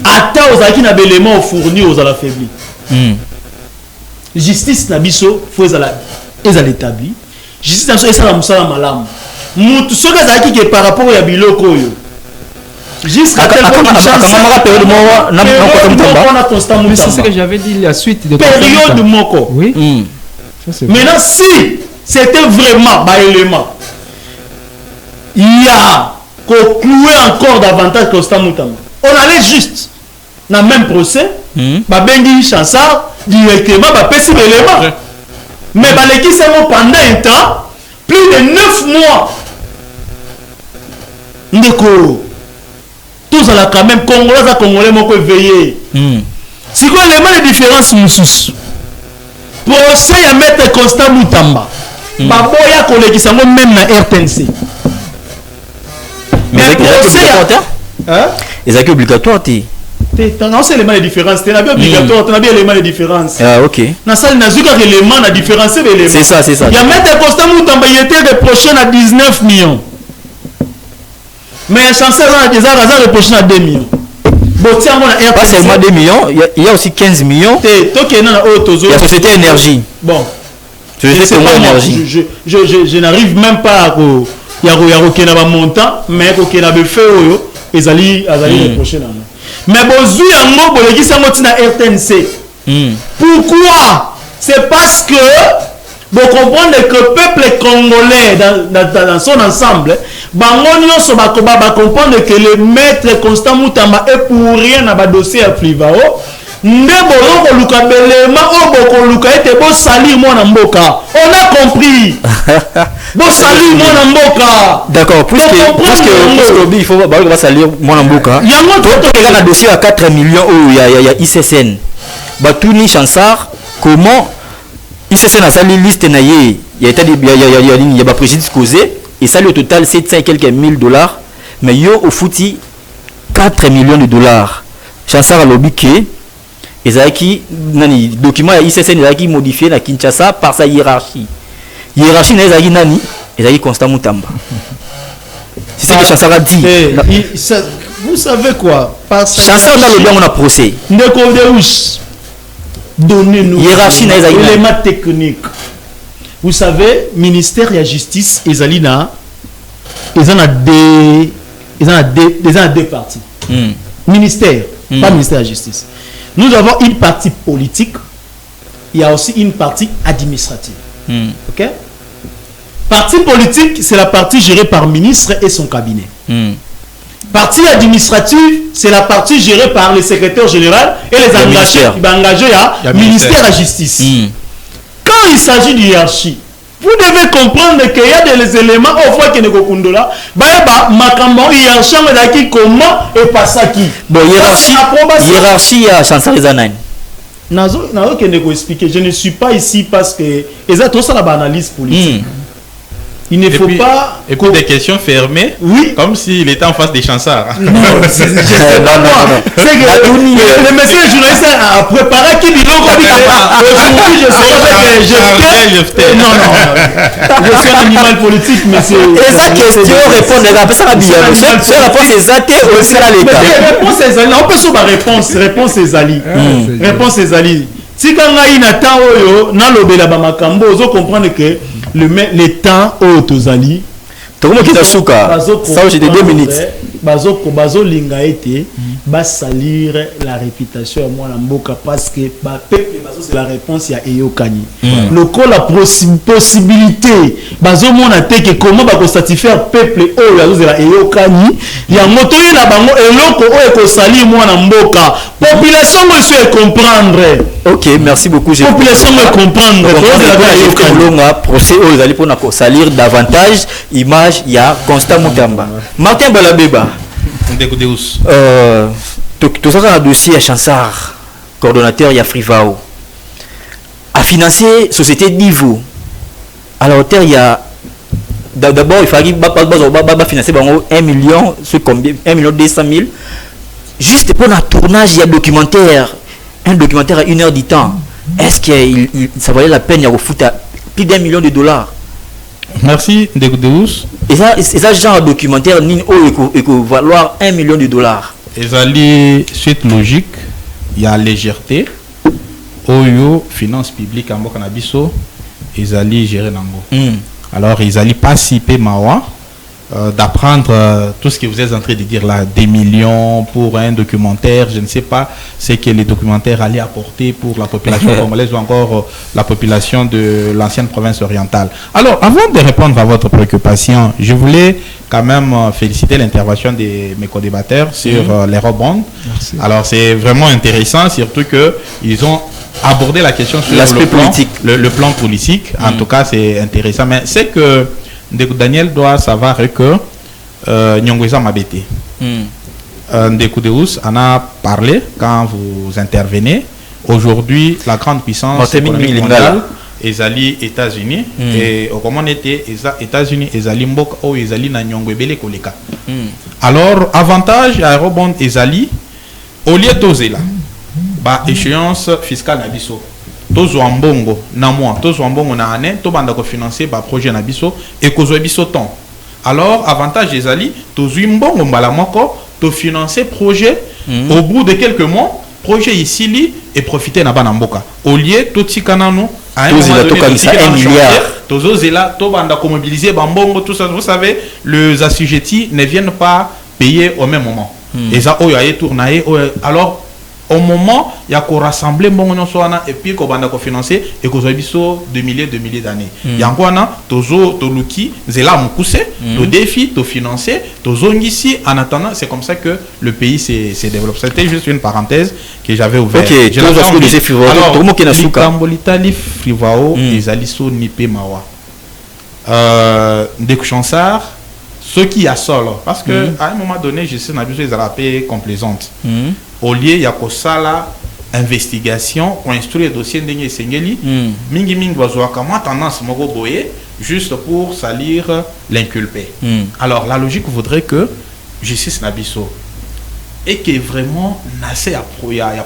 attends aux acquis n'a éléments fournis aux affaiblis. Justice nabiso faut l'établir. Justice nationale est la musala malam. Mutu soka zaki que par rapport à biloko yo. Jusqu'à tel point c'est ce que j'avais dit la suite de période de moko. Oui. Maintenant si c'était vraiment bas élément, il y a concloué encore davantage Constant Moutamba. On allait juste dans le même procès, Babengi Chansard directement pèse l'élément. Mais Baleki Samo pendant un temps, plus de 9 mois. Ndeko. Tous à la quand même Congolais m'ont veillé. Si quoi l'élément de différence Moussous. Procès à mettre Constant Moutamba. Baboya collègue Samo même na RTNC. Mais c'est obligatoire. Non, c'est l'élément de différence. C'est obligatoire. Tu as bien l'élément de différence. Ah, ok. Dans ça, il y a un élément de différence. C'est ça. Il y a même Constant Moutamba, il était reproché à 19 millions. Mais un chancelier a déjà reproché à 2 millions. Pas seulement 2 millions, il y a aussi 15 millions. Il y a Société Énergie. Bon. Je n'arrive même pas à... Il y a un montant, mais il y a un fait ezali reproché nana mais bozui yango bolekisi yango tina RTNC pourquoi c'est parce que vous comprenez que le peuple congolais dans son ensemble bango nyonso ba comprendre que le maître Constant Mutamba est pour rien na ba dossier ya Flivao nde boloko luka belema o boko luka ete bo salir mwana mboka on a compris bo salir mwana mboka d'accord puisque il faut ba salir mwana mboka yango to na dossier à 4 millions il y a ICSN batuni Chansard comment ICSN a sali liste na ye il y a ba préjudice causé et ça au total 700 et quelques $1000 mais yo au fouti 4 millions de dollars Chansard a lobby que ezaki nani document ya ICSN ezaki modifié na Kinshasa par sa hiérarchie na ezaki nani ezaki Constant Mutamba c'est ce que Chansard a dit vous savez quoi Chansard dans le bien on a procès ndeko Deus donnez-nous hiérarchie na ezaki élément technique vous savez ministère de la justice ezali na deux parties ministère pas ministère de la justice. Nous avons une partie politique, il y a aussi une partie administrative. Ok? Partie politique, c'est la partie gérée par le ministre et son cabinet. Partie administrative, c'est la partie gérée par le secrétaire général et les engagés à ministère de la justice. Quand il s'agit de hiérarchie, vous devez comprendre qu'il y a des éléments au fois que nous kondola ba makambo hiérarchie comment et pas ça qui bon hiérarchie à Chansard Zanani nazo que ne expliquer je ne suis pas ici parce que exactement ça la analyse politique il ne faut pas et puis des questions fermées oui comme s'il était en face des Chansard non c'est que le monsieur journaliste a préparé qui dit aujourd'hui je sais non je suis un animal politique mais c'est esa question répondre après ça va bien c'est la réponse exacte au sera l'état réponse ezali on peut sur ma réponse ezali si quand ngai na temps oyo na lobela ba makambo ozo comprendre que le temps au tozali comment qui t'asuka ça j'ai 2 minutes bazo linga été ba salir la réputation à moi na mboka parce que ba peuple bazo c'est la réponse ya eyokani le col la possibilité bazo mona te que comment ba ko satisfaire peuple o bazo c'est la eyokani ya moto na bango eloko o ko salir moi na mboka population mo se comprendre. OK, merci beaucoup. Population me comprendre. Longa procès aux allez pour salir davantage image il y a Constant Mutamba. Martin Balabeba. Tout ça un dossier à Chansard, coordonnateur il y a Frivao. A financer société niveau. À la hauteur il y a d'abord il fallait financer 1 million ce combien 1 million 200 000 juste pour un tournage il y a documentaire. Un documentaire à 1 heure du temps, est-ce que ça valait la peine de foutre plus d'1 million de dollars? Merci, Deus. Et ça genre de documentaire, il peut valoir 1 million de dollars. Et ça, suite logique, il y a légèreté. Oyo, finance publique en Bokanabiso, ils allaient gérer Nango. Alors, ils allaient participer Mawa. D'apprendre tout ce que vous êtes en train de dire là, des millions pour un documentaire, je ne sais pas ce que les documentaires allaient apporter pour la population congolaise ou encore la population de l'ancienne province orientale. Alors, avant de répondre à votre préoccupation, je voulais quand même féliciter l'intervention de mes co-débatteurs sur les rebonds. Alors, c'est vraiment intéressant, surtout qu'ils ont abordé la question sur l'aspect politique. Le plan politique. En tout cas, c'est intéressant. Mais c'est que Daniel doit savoir que Nyongweza Mabete. Ndekou Deus en a parlé quand vous intervenez. Aujourd'hui, la grande puissance mondiale est les États-Unis. Et au comment était États-Unis et Zali Mbok ou Ezali na Nyongwebele Koleka. Alors, avantage à rebond Ezali, au lieu d'oser là, bah échéance fiscale na biso. Tozo ambongo na moi tozo ambongo na année to banda ko financer ba projet na biso et ko zo biso temps alors avantage ezali tozo mbongo mbala moko to financer projet au bout de quelques mois projet ici li et profiter na bana mboka au lieu to tikanano à un moment donné 1 milliard tozo zela to banda ko mobiliser ba mbongo tout ça vous savez les assujettis ne viennent pas payer au même moment. Et ça, il y a tourné. Alors, au moment, il y a qu'on rassemble et puis qu'on va financer et qu'on a de milliers d'années. Il y a encore tozo toluki zela mukuse to défi to financer to zongisi. En attendant, c'est comme ça que le pays s'est développé. C'était juste une parenthèse que j'avais ouverte. Ok, alors l'Italie frivao les aliso nipe mawa des chansards ceux qui a solo parce que à un moment donné je sais n'abuse les arapes complaisante au lieu il y a que ça là investigation pour instruire dossier ndenge sengeli mingi bazwa comment tendance moko boye juste pour salir l'inculpé. Alors la logique voudrait que justice nabiso et que vraiment nassé a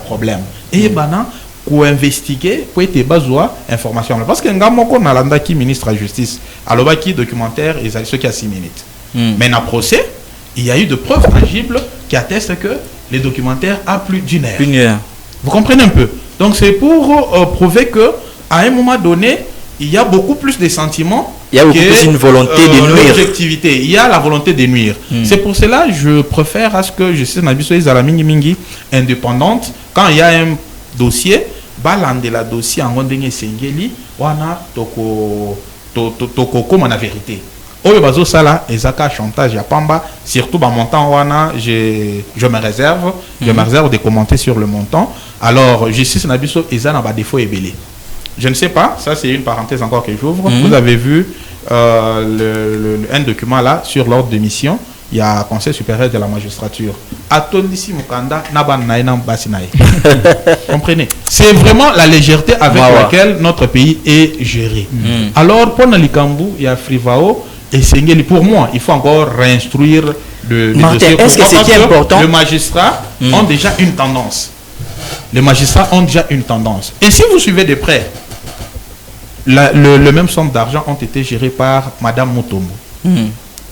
problème et bana pour investiguer pour être besoin information parce que ngamoko nalanda qui ministre de la justice alors qui documentaire et ceux qui a 6 minutes. Mais dans le procès, il y a eu de preuves tangibles qui attestent que les documentaires a plus d'une heure. Vous comprenez un peu? Donc c'est pour prouver que à un moment donné, il y a beaucoup plus de sentiments. Il y a beaucoup plus une volonté de nuire. L'objectivité. Il y a la volonté de nuire. C'est pour cela que je préfère à ce que je sais Nabiso la mingi indépendante. Quand il y a un dossier, balande la dossier en gondenge sengeli, wana toko comme la vérité. Oyo bazo sala ezaka chantage ya pamba surtout ba montant wana je me réserve de commenter sur le montant. Alors justice na biso ezana ba défaut ebelé. Je ne sais pas, ça c'est une parenthèse encore que j'ouvre. Vous avez vu un document là sur l'ordre de mission, il y a Conseil supérieur de la magistrature. Atondisi mukanda naban naina basinae. Comprenez? C'est vraiment la légèreté avec laquelle notre pays est géré. Alors pour Nalikambu, il y a Frivao. Et pour moi, il faut encore réinstruire le dossier. Est-ce que c'est important? Les magistrats ont déjà une tendance. Les magistrats ont déjà une tendance. Et si vous suivez de près, le même somme d'argent ont été gérés par Madame Mutombo.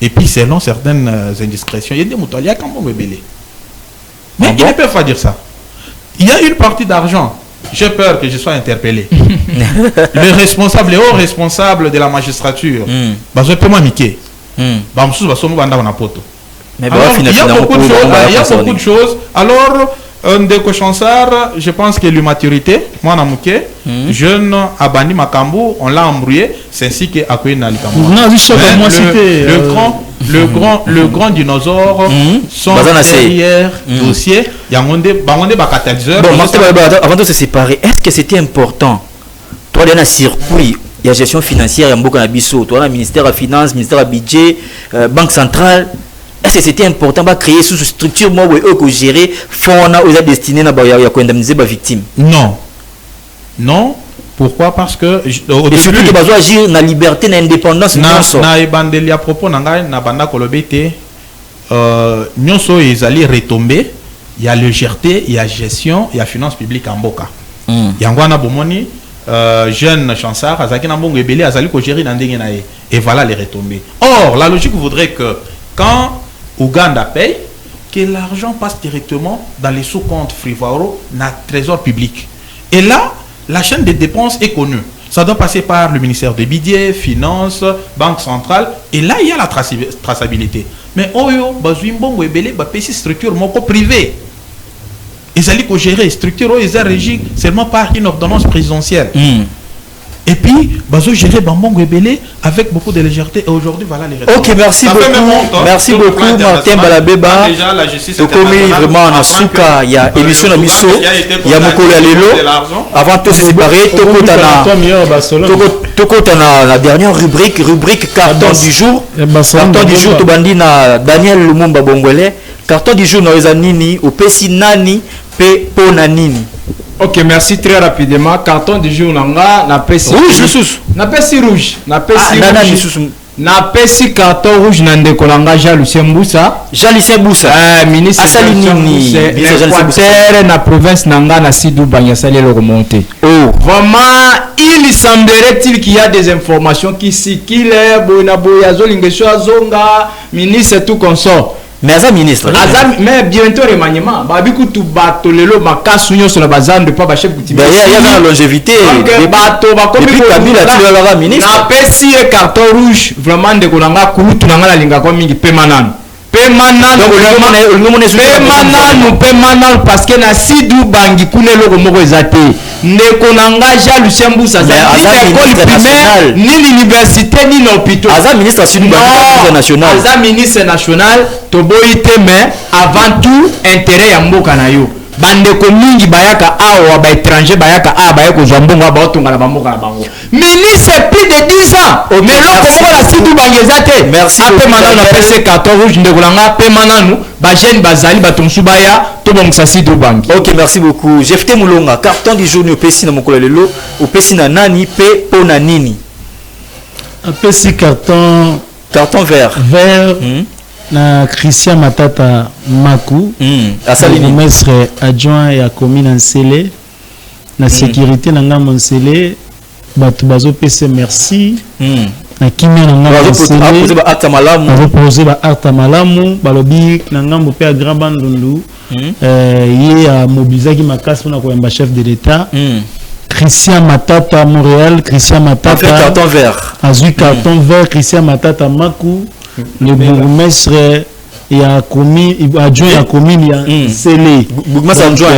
Et puis, selon certaines indiscrétions, il y a des moutons, il y a quand même rebellé. Mais ils ne peuvent pas dire ça. Il y a une partie d'argent. J'ai peur que je sois interpellé. Le responsable, les hauts responsables de la magistrature, je peux m'amiquer. Il y a beaucoup de choses. Alors, Ndeko Chansard, je pense que l'immaturité, moi, jeune Abani Makambu, on l'a embrouillé, c'est ainsi que Akwena Likambu. Le grand dinosaure, son derrière dossier, il y a un catalyseur. Bon, avant de se séparer, est-ce que c'était important? Toi, il y a un circuit, il y a gestion financière, il y a beaucoup de toi, le ministère de la Finance, ministère du Budget, Banque centrale. Est-ce que c'était important de créer sous structure moi où gérer fonds aux destinés à indemniser les victimes? Non. Non. Pourquoi? Parce que et surtout que besoin agir dans la liberté, dans l'indépendance. Na ebandeli à propos nanga na banda kolobete nyonso ezali retomber, il y a légèreté, il y a gestion, il y a finance publique en boka. Yangwana bomoni jeune Chansard azaki na mbongo ebele azali ko gérer na ndenge na ye et voilà les retombées. Or la logique voudrait que quand Ouganda paye, que l'argent passe directement dans les sous-comptes Frivao, dans le trésor public. Et là, la chaîne des dépenses est connue. Ça doit passer par le ministère des Budgets, Finances, Banque centrale. Et là, il y a la traçabilité. Mais Oyo, Bazuimbongo Ebele, Bapesi structure moko privée. Ils allaient gérer structure, ils allaient régir seulement par une ordonnance présidentielle. Et puis, Bazo gérer Bambongo Ebele avec beaucoup de légèreté. Et aujourd'hui, voilà les résultats. Ok, merci beaucoup. Merci beaucoup, Martin Balabeba. Déjà, la justice est vraiment en Asuka. Il y a émission de Misso. Il y a Mokolo Alelo. Avant de se séparer, Toko Tana, la dernière rubrique carton du jour. Carton du jour, Tobandi na Daniel Lumumba Bongwele. Carton du jour, Noeza Nini, ou Pesi Nani, Pe Pona Nini. Ok, merci très rapidement. Carton du jour, na pesi rouge. Na pesi rouge. Na pesi carton rouge na ndeko langa Lucien Mboussa. Ministre Équateur na province nanga na Sidou Banyasali le remonté. Vraiment, il semblerait-il qu'il y a des informations qui circulent. Ministre tout consort. Mais Azam ministre. Mais bientôt remaniement. Babiku tu bato lelo makasunyo sur la bazan de pas chef coutumier. Il y a la longévité. Bato ba comme Kabila tu la ministre. Na pesi carton rouge vraiment de kolanga kulutu nanga la linga kwa mingi permanent. Pe Pemanal parce que na Sidou Bangi Kunelo Moko Ezate. Ndeko Nangaja Lucien Boussa école primaire, ni l'université, ni l'hôpital. Aza ministre national. Aza ministre national, Toboite, mais avant tout, intérêt à Mboka na yo. Bandeko mingi bayaka awa ba étranger bayaka a bayako zambongo ba otunga na bamoka na bango. Ministre plus de 10 ans. Mais le Congo la Sidou Bangezate. Merci. Après maintenant na PC carton rouge ndeko langa pe mananu ba jeune bazali ba tonsu baya to bongisa Sidou Bangi. OK, merci beaucoup. Jefte Mulonga, carton du jour au PC na mokolo lelo, au PC na nani pe pona nini. Un PC carton vert. Na Christian Matata Maku, maître adjoint et à commune en Sélé, na sécurité na ngam en Sélé, batu bazo pese merci. Na kimia na ngam en Sélé, reposer ba acte malamu, balobi na ngam pe a grand bandundu, yé a mobiliser qui makasi na ko chef de l'État. Christian Matata Montréal, Christian Matata carton vert. Azui carton vert, Christian Matata Maku. Le bourgmestre et à commune adjoint à commune scellé bourgmestre adjoint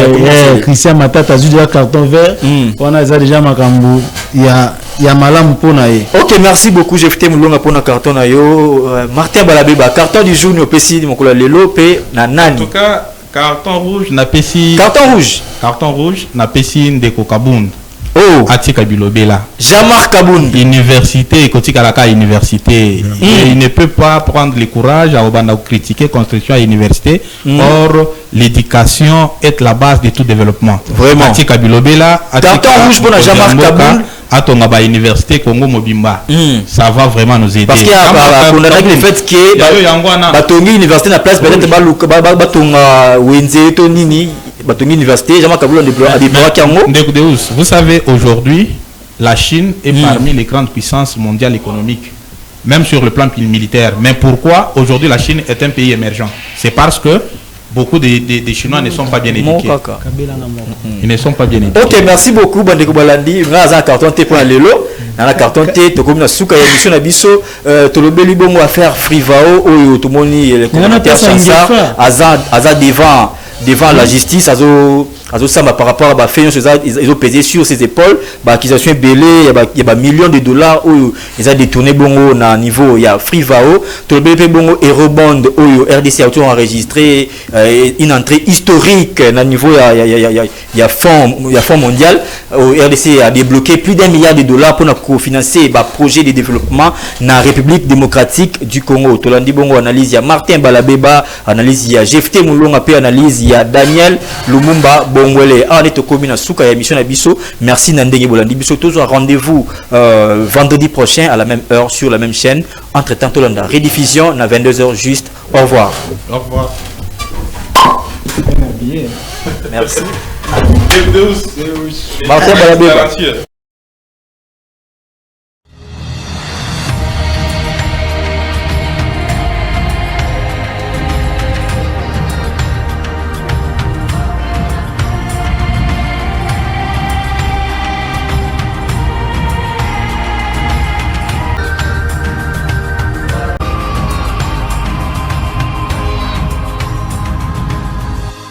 Christian Matata azui déjà carton vert on a déjà makambo il y a malam pona ye. OK, merci beaucoup Jefte Mulonga pona carton na yo. Martin Balabeba, carton du jour no pesi mokolo lelo pe na nani. En tout cas carton rouge na pesi carton rouge na pesi ndeko Kabund. Oh, Atika Bilobela. Jean-Marc Kaboun. Université, Kotikalaka Université. Il ne peut pas prendre le courage à Obanda critiquer construction à université. Or, l'éducation est la base de tout développement. Vraiment. Atika Bilobela. Carton rouge pour Jean-Marc Kaboun. Atongaba Université Congo Mobimba. Ça va vraiment nous aider. Parce qu'il y a le fait que Batongi Université na place peut-être Batonga Wenze Tonini. Université, vous savez, aujourd'hui, la Chine est parmi les grandes puissances mondiales économiques, même sur le plan militaire. Mais pourquoi aujourd'hui la Chine est un pays émergent? C'est parce que beaucoup des Chinois ne sont pas bien éduqués. Ils ne sont pas bien éduqués. OK, merci beaucoup, Bandeko Balandi. On a un carton T pour aller lelo. Dans la carton T, to comme na suka ya mission na biso, to lobeli bongo affaire Frivao oyo to moni le commentaire Chansa aza devant la justice, par rapport à ils ont pesé sur ses épaules, accusation belée, il y a millions de dollars où ils ont détourné bongo na niveau il y a Frivao, tout le BP bongo et rebond où RDC a enregistré une entrée historique na niveau il y a fonds mondial où RDC a débloqué plus d'1 milliard de dollars pour financer projet de développement na République démocratique du Congo. Tolandi bongo analyse il y a Martin Balabeba, analyse il y a Jefte Mulonga pe analyse il y a Daniel Lumumba Bongwele. On est au commune Souka et mission Abisso. Merci Nandenge Bolandi Bisso. Toujours rendez-vous vendredi prochain à la même heure sur la même chaîne. Entre-temps, Tolanda rediffusion à 22h juste. Au revoir. Au revoir. Merci. Martin Balabeba.